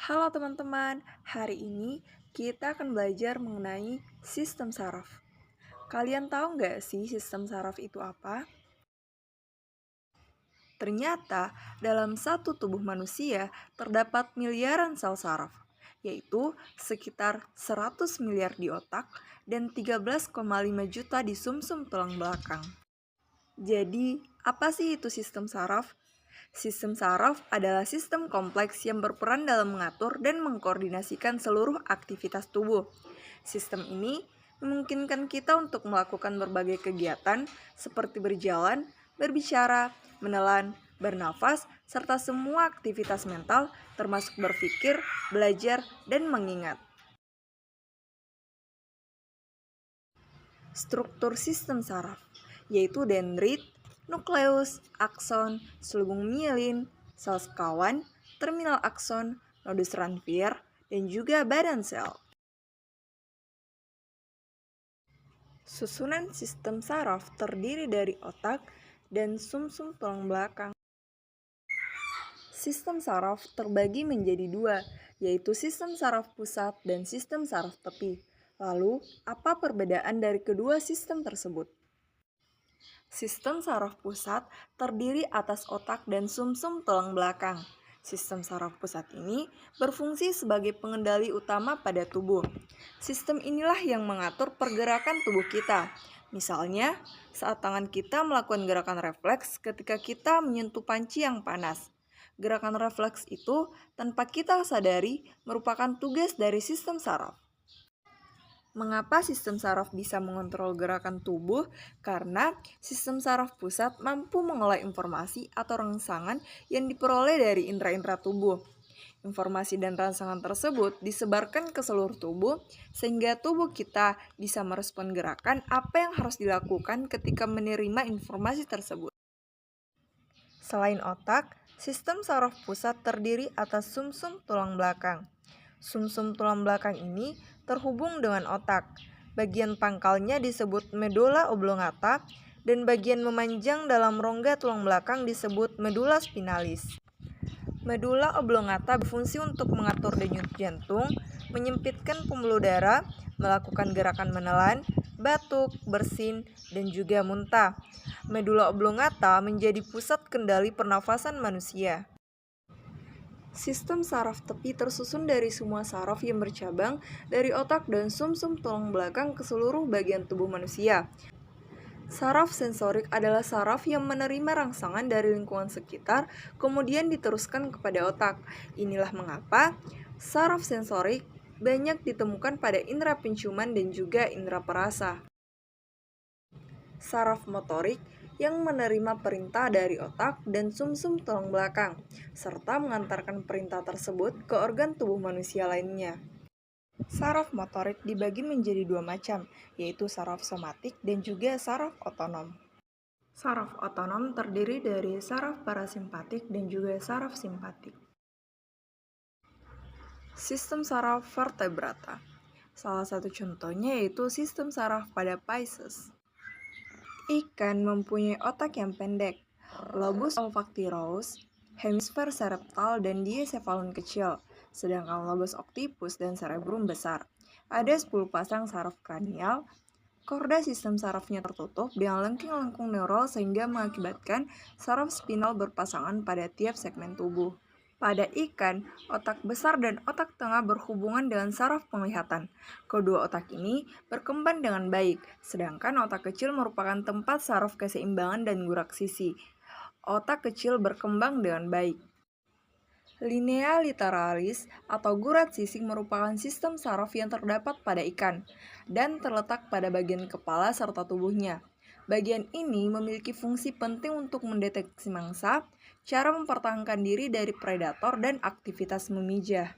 Halo teman-teman, hari ini kita akan belajar mengenai sistem saraf. Kalian tahu nggak sih sistem saraf itu apa? Ternyata dalam satu tubuh manusia terdapat miliaran sel saraf, yaitu sekitar 100 miliar di otak dan 13,5 juta di sumsum tulang belakang. Jadi, apa sih itu sistem saraf? Sistem saraf adalah sistem kompleks yang berperan dalam mengatur dan mengkoordinasikan seluruh aktivitas tubuh. Sistem ini memungkinkan kita untuk melakukan berbagai kegiatan seperti berjalan, berbicara, menelan, bernafas, serta semua aktivitas mental termasuk berpikir, belajar, dan mengingat. Struktur sistem saraf, yaitu dendrit, nukleus, akson, selubung mielin, sel sekawan, terminal akson, nodus Ranvier, dan juga badan sel. Susunan sistem saraf terdiri dari otak dan sumsum tulang belakang. Sistem saraf terbagi menjadi dua, yaitu sistem saraf pusat dan sistem saraf tepi. Lalu, apa perbedaan dari kedua sistem tersebut? Sistem saraf pusat terdiri atas otak dan sumsum tulang belakang. Sistem saraf pusat ini berfungsi sebagai pengendali utama pada tubuh. Sistem inilah yang mengatur pergerakan tubuh kita. Misalnya, saat tangan kita melakukan gerakan refleks ketika kita menyentuh panci yang panas. Gerakan refleks itu tanpa kita sadari merupakan tugas dari sistem saraf. Mengapa sistem saraf bisa mengontrol gerakan tubuh? Karena sistem saraf pusat mampu mengolah informasi atau rangsangan yang diperoleh dari indera-indera tubuh. Informasi dan rangsangan tersebut disebarkan ke seluruh tubuh sehingga tubuh kita bisa merespon gerakan apa yang harus dilakukan ketika menerima informasi tersebut. Selain otak, sistem saraf pusat terdiri atas sumsum tulang belakang. Sumsum tulang belakang ini terhubung dengan otak. Bagian pangkalnya disebut medulla oblongata dan bagian memanjang dalam rongga tulang belakang disebut medulla spinalis. Medulla oblongata berfungsi untuk mengatur denyut jantung, menyempitkan pembuluh darah, melakukan gerakan menelan, batuk, bersin, dan juga muntah. Medulla oblongata menjadi pusat kendali pernafasan manusia. Sistem saraf tepi tersusun dari semua saraf yang bercabang dari otak dan sumsum tulang belakang ke seluruh bagian tubuh manusia. Saraf sensorik adalah saraf yang menerima rangsangan dari lingkungan sekitar, kemudian diteruskan kepada otak. Inilah mengapa saraf sensorik banyak ditemukan pada indera penciuman dan juga indera perasa. Saraf motorik yang menerima perintah dari otak dan sumsum tulang belakang, serta mengantarkan perintah tersebut ke organ tubuh manusia lainnya. Saraf motorik dibagi menjadi dua macam, yaitu saraf somatik dan juga saraf otonom. Saraf otonom terdiri dari saraf parasimpatik dan juga saraf simpatik. Sistem saraf vertebrata. Salah satu contohnya yaitu sistem saraf pada Pisces. Ikan mempunyai otak yang pendek, lobus olfactiorus, hemisfer septal dan diencephalon kecil, sedangkan lobus octopus dan cerebrum besar. Ada 10 pasang saraf kranial. Korda sistem sarafnya tertutup dengan lengking-lengkung neural sehingga mengakibatkan saraf spinal berpasangan pada tiap segmen tubuh. Pada ikan, otak besar dan otak tengah berhubungan dengan saraf penglihatan. Kedua otak ini berkembang dengan baik, sedangkan otak kecil merupakan tempat saraf keseimbangan dan gerak sisi. Otak kecil berkembang dengan baik. Linea literalis atau gurat sisik merupakan sistem saraf yang terdapat pada ikan dan terletak pada bagian kepala serta tubuhnya. Bagian ini memiliki fungsi penting untuk mendeteksi mangsa, cara mempertahankan diri dari predator dan aktivitas memijah.